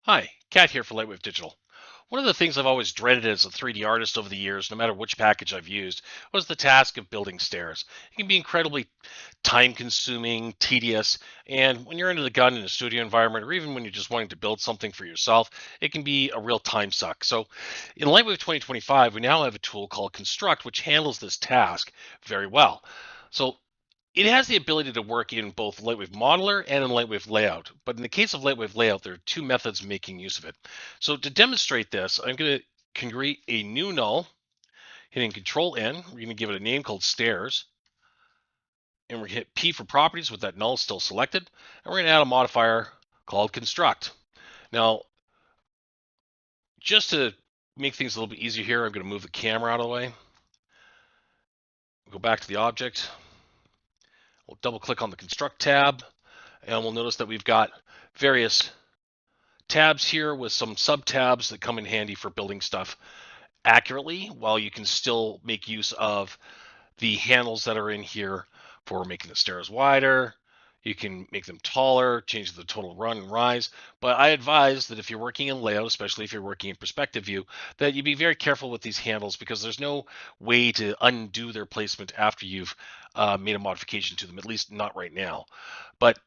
Hi, Kat here for Lightwave Digital. One of the things I've always dreaded as a 3D artist over the years, no matter which package I've used, was the task of building stairs. It can be incredibly time consuming, tedious, and when you're under the gun in a studio environment, or even when you're just wanting to build something for yourself, it can be a real time suck. So in Lightwave 2025, we now have a tool called Construct, which handles this task very well. So it has the ability to work in both Lightwave Modeler and in Lightwave Layout. But in the case of Lightwave Layout, there are two methods making use of it. So to demonstrate this, I'm going to create a new null, hitting Control N. We're going to give it a name called Stairs. And we're going to hit P for properties with that null still selected. And we're going to add a modifier called Construct. Now, just to make things a little bit easier here, I'm going to move the camera out of the way. Go back to the object. We'll double click on the Construct tab. And we'll notice that we've got various tabs here with some sub tabs that come in handy for building stuff accurately, while you can still make use of the handles that are in here for making the stairs wider. You can make them taller, change the total run and rise. But I advise that if you're working in layout, especially if you're working in perspective view, that you be very careful with these handles because there's no way to undo their placement after you've made a modification to them, at least not right now. But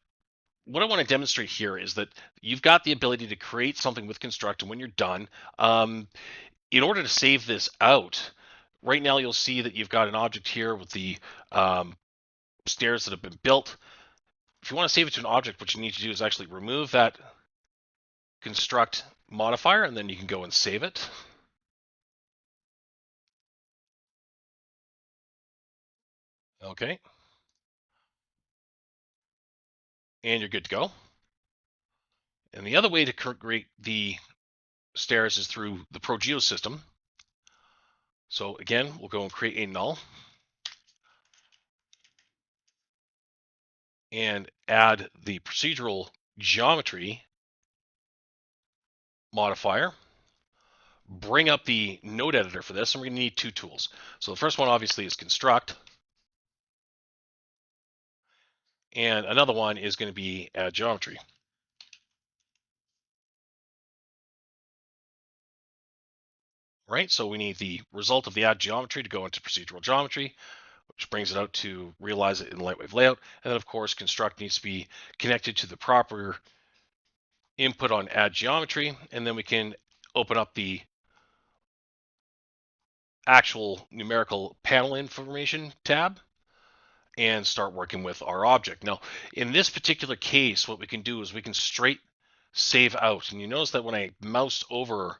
what I want to demonstrate here is that you've got the ability to create something with Construct, and when you're done, in order to save this out, right now you'll see that you've got an object here with the stairs that have been built. If you want to save it to an object, what you need to do is actually remove that Construct modifier, and then you can go and save it. Okay, and you're good to go. And the other way to create the stairs is through the Procedural system. So again, we'll go and create a null and add the procedural geometry modifier. Bring up the node editor for this, and we're going to need two tools. So the first one obviously is Construct, and another one is going to be Add Geometry. Right, so we need the result of the Add Geometry to go into Procedural Geometry, which brings it out to realize it in Lightwave Layout. And then of course, Construct needs to be connected to the proper input on Add Geometry, and then we can open up the actual numerical panel information tab and start working with our object. Now, in this particular case, what we can do is we can straight save out. And you notice that when I mouse over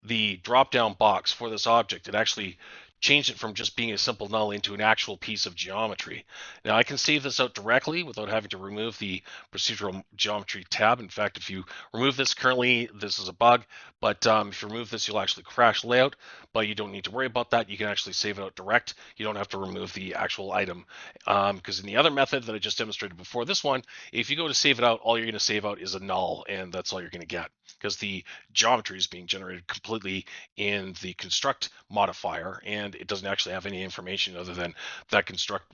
the drop-down box for this object, it actually changed it from just being a simple null into an actual piece of geometry. Now I can save this out directly without having to remove the procedural geometry tab. In fact, if you remove this currently, this is a bug, but if you remove this, you'll actually crash layout, but you don't need to worry about that. You can actually save it out direct. You don't have to remove the actual item, because in the other method that I just demonstrated before this one, if you go to save it out, all you're going to save out is a null, and that's all you're going to get because the geometry is being generated completely in the construct modifier, and it doesn't actually have any information other than that construct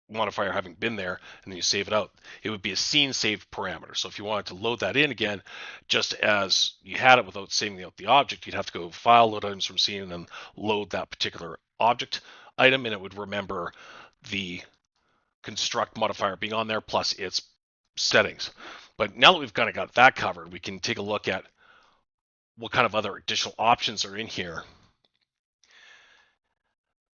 modifier having been there, and then you save it out. It would be a scene saved parameter. So if you wanted to load that in again, just as you had it without saving out the object, you'd have to go File, Load Items from Scene, and then load that particular object item, and it would remember the construct modifier being on there plus its settings. But now that we've kind of got that covered, we can take a look at what kind of other additional options are in here.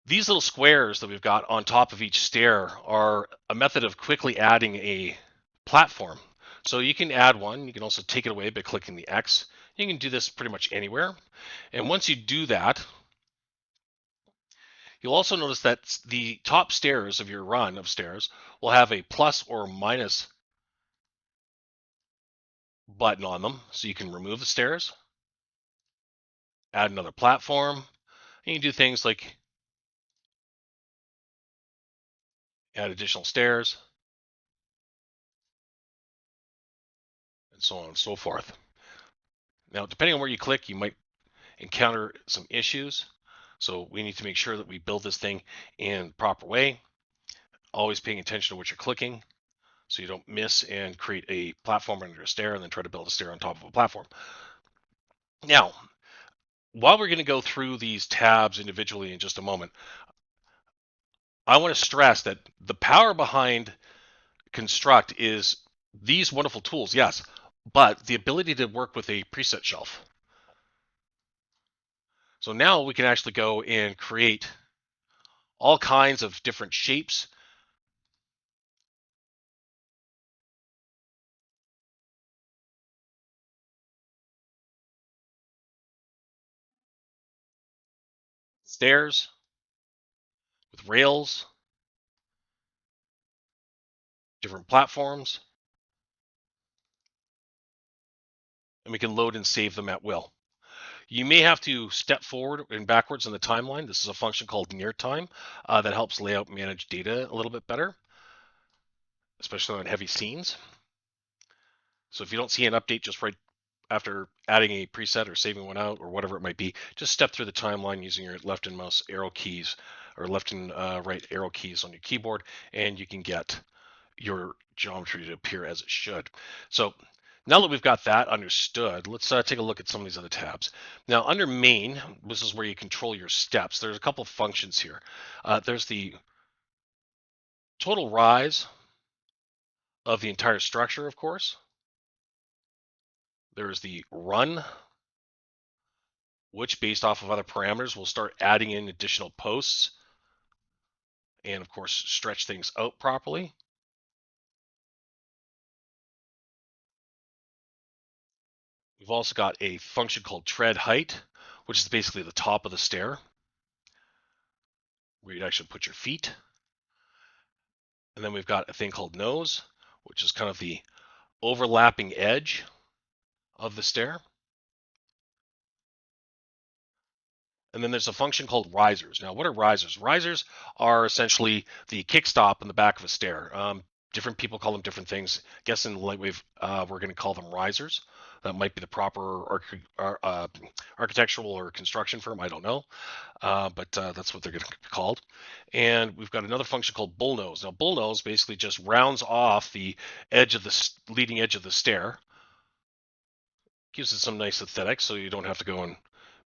These little squares that we've got on top of each stair are a method of quickly adding a platform. So you can add one. You can also take it away by clicking the X. You can do this pretty much anywhere. And once you do that, you'll also notice that the top stairs of your run of stairs will have a plus or minus button on them. So you can remove the stairs, add another platform, and you can do things like add additional stairs, and so on and so forth. Now, depending on where you click, you might encounter some issues. So we need to make sure that we build this thing in the proper way, always paying attention to what you're clicking. so you don't miss and create a platform under a stair and then try to build a stair on top of a platform. Now, while we're going to go through these tabs individually in just a moment, I want to stress that the power behind Construct is these wonderful tools, yes, but the ability to work with a preset shelf. So now we can actually go and create all kinds of different shapes. Stairs with rails, different platforms, and we can load and save them at will. You may have to step forward and backwards in the timeline. This is a function called near time that helps layout and manage data a little bit better, especially on heavy scenes. So if you don't see an update just right after adding a preset or saving one out or whatever it might be, just step through the timeline using your left and mouse arrow keys or left and right arrow keys on your keyboard, and you can get your geometry to appear as it should. So now that we've got that understood, let's take a look at some of these other tabs. Now under main, this is where you control your steps. There's a couple of functions here. There's the total rise of the entire structure, of course. There's the run, which based off of other parameters will start adding in additional posts and of course stretch things out properly. We've also got a function called tread height, which is basically the top of the stair, where you'd actually put your feet. And then we've got a thing called nose, which is kind of the overlapping edge of the stair. And then there's a function called risers. Now, what are risers? Risers are essentially the kickstop in the back of a stair. Different people call them different things. I guess in Lightwave, we're going to call them risers. That might be the proper architectural or construction term. I don't know, but that's what they're going to be called. And we've got another function called bullnose. Now, bullnose basically just rounds off the edge of the leading edge of the stair, gives it some nice aesthetics, so you don't have to go and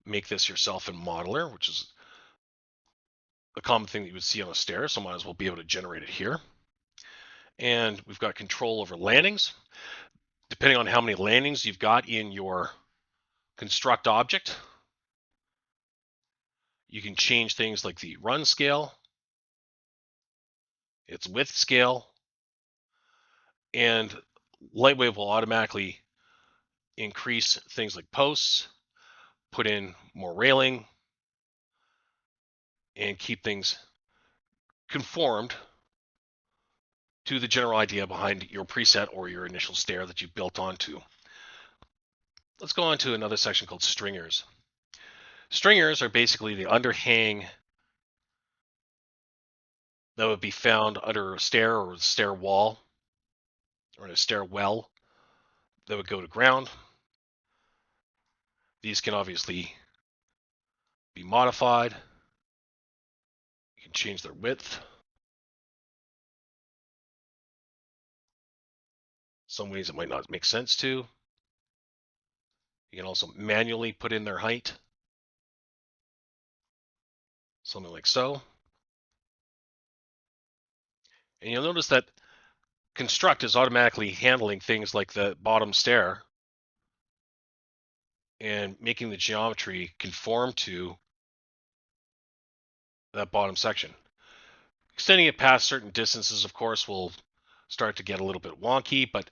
make this yourself in Modeler, which is a common thing that you would see on a stair, so might as well be able to generate it here. And we've got control over landings. Depending on how many landings you've got in your construct object, you can change things like the run scale, its width scale, and Lightwave will automatically increase things like posts, put in more railing, and keep things conformed to the general idea behind your preset or your initial stair that you built onto. Let's go on to another section called stringers. Stringers are basically the underhang that would be found under a stair or a stair wall or in a stair well that would go to ground. These can obviously be modified. You can change their width. Some ways it might not make sense to. You can also manually put in their height. Something like so. And you'll notice that construct is automatically handling things like the bottom stair and making the geometry conform to that bottom section. Extending it past certain distances, of course, will start to get a little bit wonky, but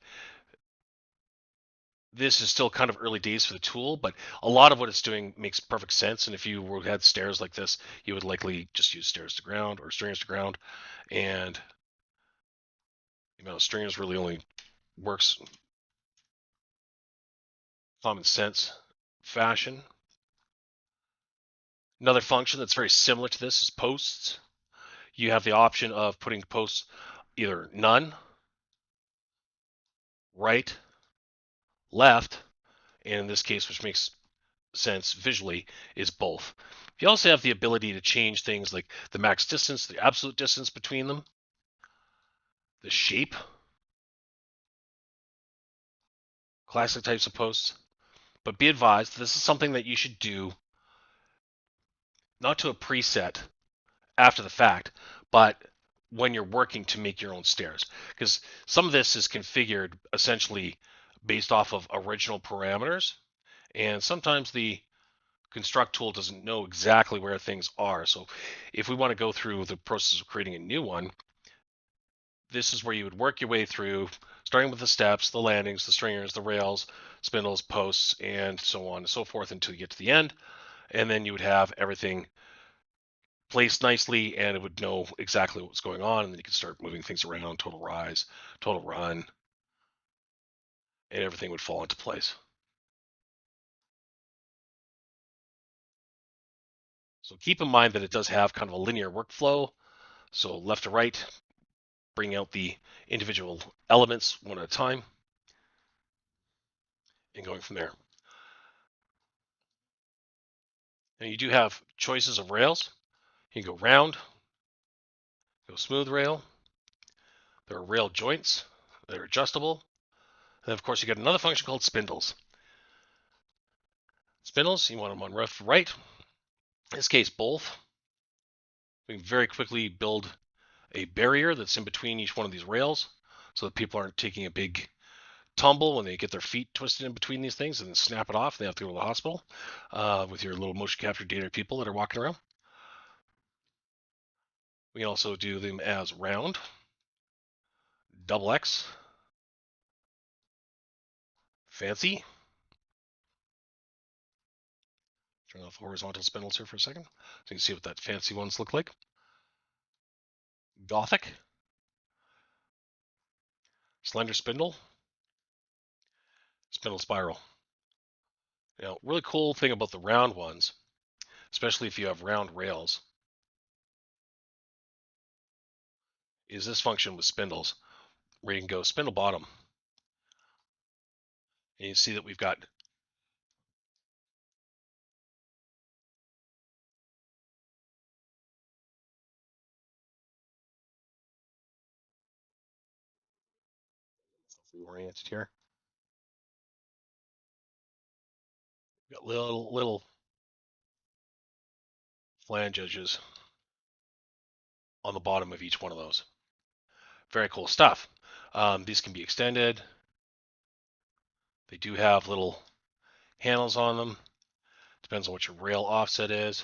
this is still kind of early days for the tool, but a lot of what it's doing makes perfect sense. And if you had stairs like this, you would likely just use stairs to ground or stringers to ground. And stringers really only works common sense fashion. Another function that's very similar to this is posts. You have the option of putting posts either none, right, left, and in this case, which makes sense visually, is both. You also have the ability to change things like the max distance, the absolute distance between them, the shape classic types of posts. But be advised, this is something that you should do not to a preset after the fact, but when you're working to make your own stairs. Because some of this is configured essentially based off of original parameters, and sometimes the construct tool doesn't know exactly where things are. So if we want to go through the process of creating a new one, this is where you would work your way through, starting with the steps, the landings, the stringers, the rails, spindles, posts, and so on and so forth until you get to the end. And then you would have everything placed nicely and it would know exactly what was going on. And then you could start moving things around, total rise, total run, and everything would fall into place. So keep in mind that it does have kind of a linear workflow. So left to right, bring out the individual elements one at a time and going from there. And you do have choices of rails. You can go round, go smooth rail. There are rail joints that are adjustable. And of course, you got another function called spindles. Spindles, you want them on left, right. In this case, both. We can very quickly build a barrier that's in between each one of these rails so that people aren't taking a big tumble when they get their feet twisted in between these things and then snap it off. They have to go to the hospital with your little motion capture data people that are walking around. We can also do them as round, double X, fancy. Turn off horizontal spindles here for a second so you can see what that fancy ones look like. Gothic, slender spindle, spindle spiral. Now, really cool thing about the round ones, especially if you have round rails, is this function with spindles where you can go spindle bottom. And you see that we've got reoriented here. We've got little flange edges on the bottom of each one of those. Very cool stuff. These can be extended. They do have little handles on them. Depends on what your rail offset is.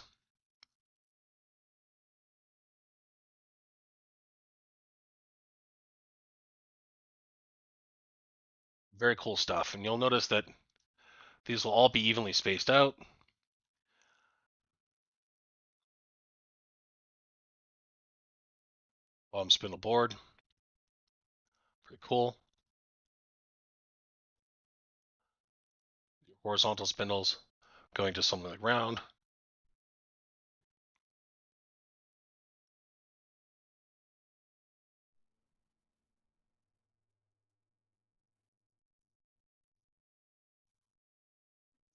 Very cool stuff. And you'll notice that these will all be evenly spaced out. Bottom spindle board. Pretty cool. Horizontal spindles going to something like round.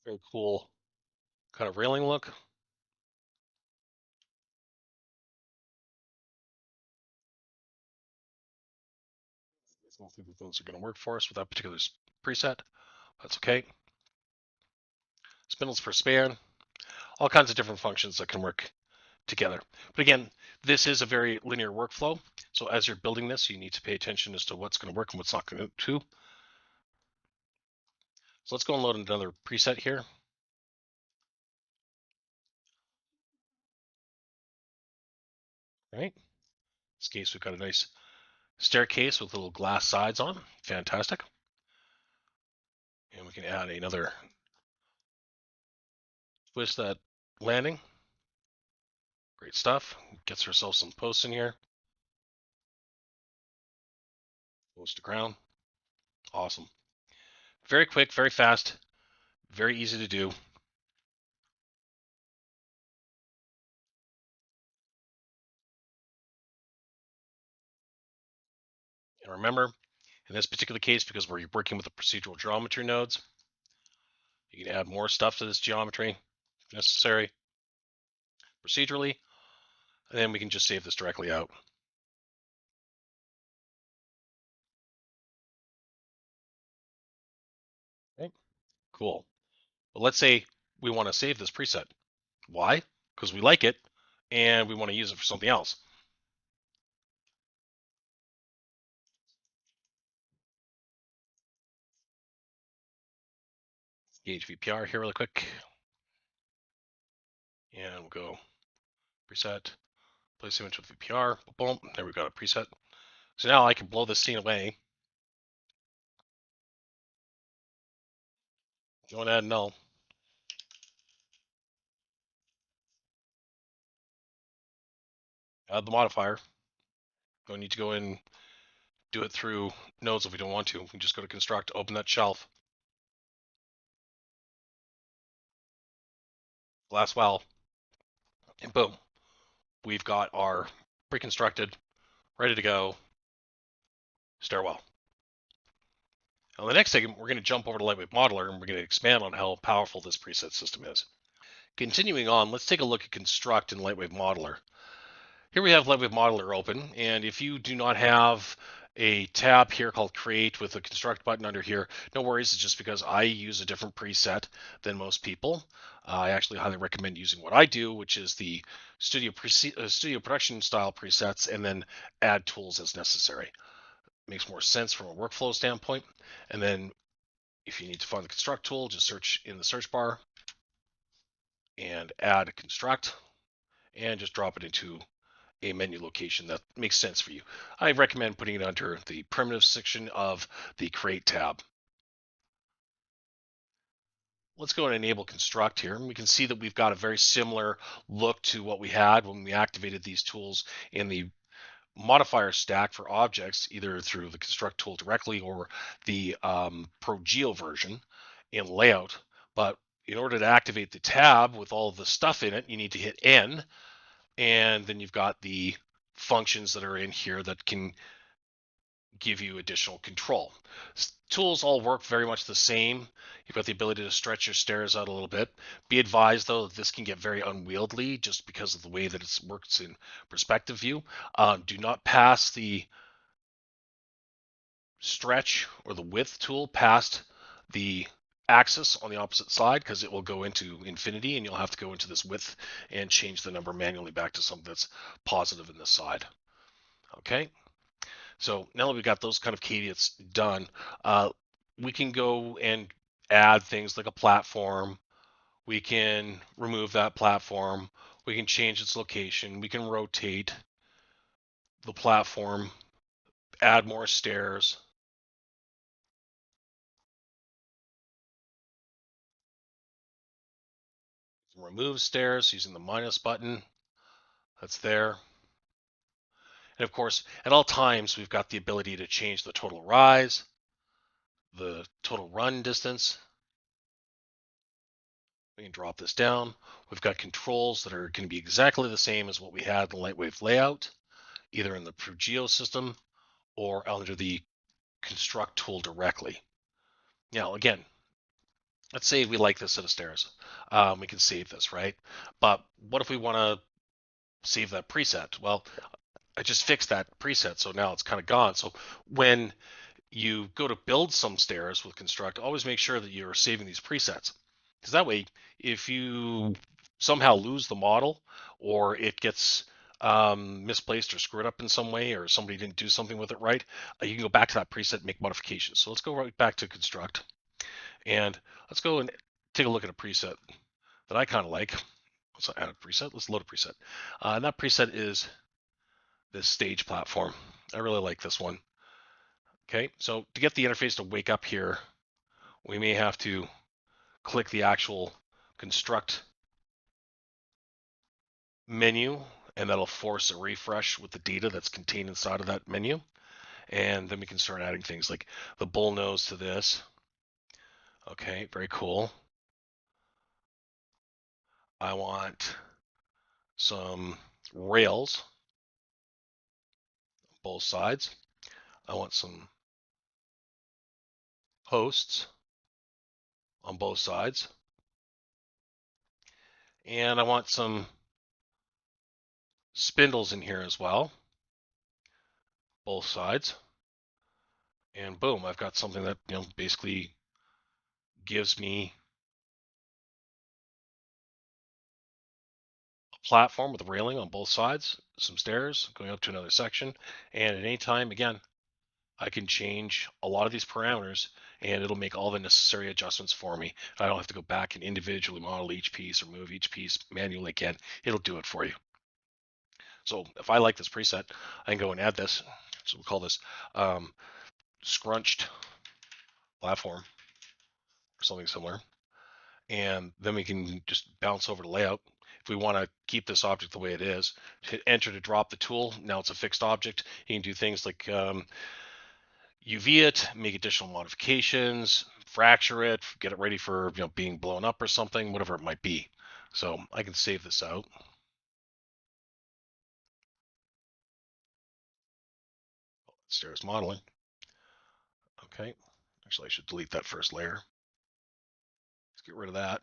Very cool kind of railing look. I don't think that those are going to work for us with that particular preset. That's okay. Spindles for span. All kinds of different functions that can work together. But again, this is a very linear workflow. So as you're building this, you need to pay attention as to what's going to work and what's not going to. So let's go and load another preset here. Right. In this case, we've got a nice staircase with little glass sides on. Fantastic. And we can add another twist that landing. Great stuff. Gets ourselves some posts in here. Post to ground. Awesome. Very quick, very fast, very easy to do. And remember, in this particular case, because we're working with the procedural geometry nodes, you can add more stuff to this geometry if necessary procedurally, and then we can just save this directly out. Cool. But let's say we want to save this preset. Why? Because we like it and we want to use it for something else. Gauge VPR here really quick. And we'll go preset, place image with VPR. Boom, there we got a preset. So now I can blow this scene away. Go and add null. Add the modifier. Don't need to go in, do it through nodes if we don't want to. We can just go to construct, open that shelf. Last well. And boom, we've got our pre-constructed, ready to go stairwell. Now, in the next segment, we're going to jump over to Lightwave Modeler and we're going to expand on how powerful this preset system is. Continuing on, let's take a look at Construct in Lightwave Modeler. Here we have Lightwave Modeler open, and if you do not have a tab here called Create with a Construct button under here, no worries, it's just because I use a different preset than most people. I actually highly recommend using what I do, which is the studio production style presets, and then add tools as necessary. Makes more sense from a workflow standpoint. And then if you need to find the construct tool, just search in the search bar and add construct and just drop it into a menu location that makes sense for you. I recommend putting it under the primitive section of the create tab. Let's go and enable construct here, and we can see that we've got a very similar look to what we had when we activated these tools in the modifier stack for objects, either through the construct tool directly or the Procedural version in layout. But in order to activate the tab with all of the stuff in it, you need to hit N, and then you've got the functions that are in here that can give you additional control. Tools all work very much the same. You've got the ability to stretch your stairs out a little bit. Be advised, though, that this can get very unwieldy just because of the way that it works in perspective view. Do not pass the stretch or the width tool past the axis on the opposite side, because it will go into infinity and you'll have to go into this width and change the number manually back to something that's positive in this side. Okay. So now that we've got those kind of caveats done, we can go and add things like a platform. We can remove that platform. We can change its location. We can rotate the platform, add more stairs. Remove stairs using the minus button. That's there. And of course, at all times, we've got the ability to change the total rise, the total run distance. We can drop this down. We've got controls that are going to be exactly the same as what we had in the Lightwave layout, either in the Procedural system or under the construct tool directly. Now, again, let's say we like this set of stairs. We can save this, right? But what if we want to save that preset? Well, I just fixed that preset, so now it's kind of gone. So when you go to build some stairs with construct, always make sure that you're saving these presets, because that way, if you somehow lose the model or it gets misplaced or screwed up in some way, or somebody didn't do something with it right, you can go back to that preset and make modifications. So let's go right back to construct, and let's go and take a look at a preset that I kind of like. Let's add a preset. Let's load a preset. And that preset is this stage platform. I really like this one. Okay, so to get the interface to wake up here, we may have to click the actual construct menu, and that'll force a refresh with the data that's contained inside of that menu. And then we can start adding things like the bull nose to this. Okay, very cool. I want some rails, both sides. I want some posts on both sides. And I want some spindles in here as well, both sides. And boom, I've got something that basically gives me a platform with a railing on both sides, some stairs going up to another section, and at any time, again, I can change a lot of these parameters and it'll make all the necessary adjustments for me. I don't have to go back and individually model each piece or move each piece manually again. It'll do it for you. So if I like this preset, I can go and add this. So we'll call this scrunched platform or something similar. And then we can just bounce over to layout. If we want to keep this object the way it is, hit enter to drop the tool. Now it's a fixed object. You can do things like UV it, make additional modifications, fracture it, get it ready for being blown up or something, whatever it might be. So I can save this out. Stairs modeling. Okay. Actually, I should delete that first layer. Let's get rid of that.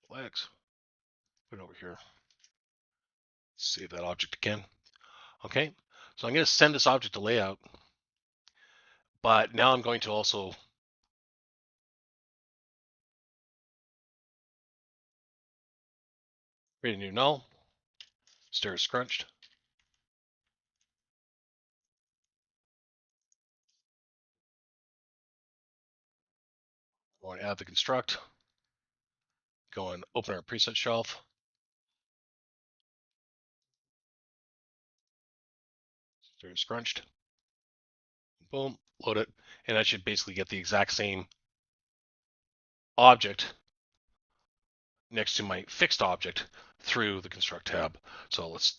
Legs. Put it over here. Save that object again. Okay. So I'm going to send this object to layout, but now I'm going to also create a new null. Stairs scrunched. I want to add the construct. Go and open our preset shelf. Stairs scrunched. Boom, load it, and I should basically get the exact same object next to my fixed object through the construct tab. So let's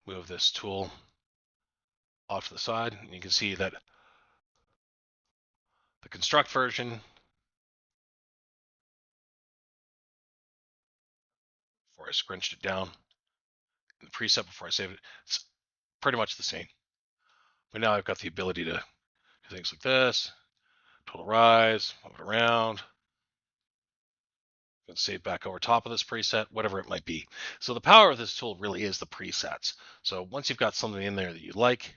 move this tool off to the side, and you can see that the construct version, before I scrunched it down, and the preset before I saved it, it's pretty much the same. But now I've got the ability to do things like this, total rise, move it around, save back over top of this preset, whatever it might be. So the power of this tool really is the presets. So once you've got something in there that you like,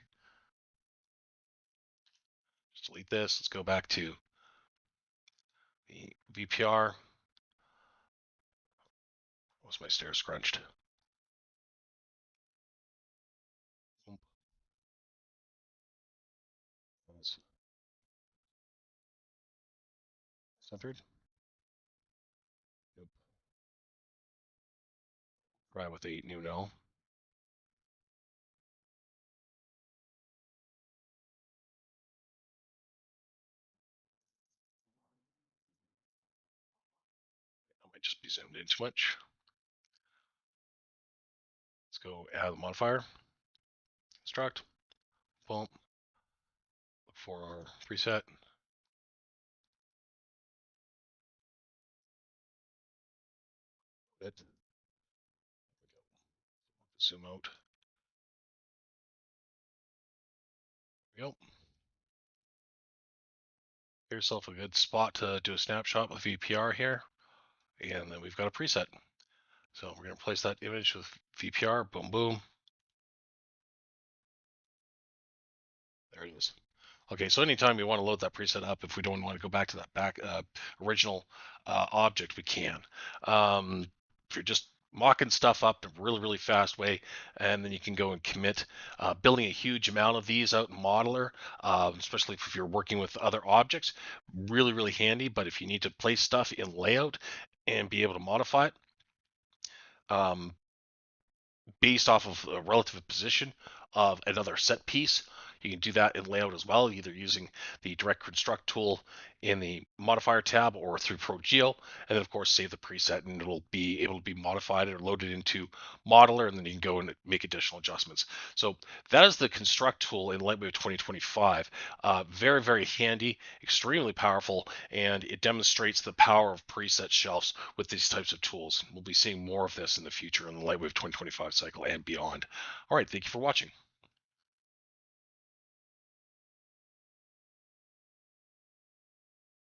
just delete this. Let's go back to the VPR. Was my stairs scrunched? Centered. Yep. Try with a new null. I might just be zoomed in too much. Let's go add the modifier. Construct. Boom. Look for our preset. It. Zoom out. There we go. Give yourself a good spot to do a snapshot with VPR here. And then we've got a preset. So we're going to place that image with VPR. Boom, boom. There it is. Okay, so anytime we want to load that preset up, if we don't want to go back to that original object, we can. If you're just mocking stuff up in a really, really fast way, and then you can go and commit. Building a huge amount of these out in Modeler, especially if you're working with other objects, really, really handy. But if you need to place stuff in layout and be able to modify it, based off of a relative position of another set piece. You can do that in layout as well, either using the direct construct tool in the modifier tab or through Procedural, and then of course save the preset and it'll be able to be modified or loaded into Modeler, and then you can go and make additional adjustments. So that is the construct tool in Lightwave 2025. Very, very handy, extremely powerful, and it demonstrates the power of preset shelves with these types of tools. We'll be seeing more of this in the future in the Lightwave 2025 cycle and beyond. All right, thank you for watching.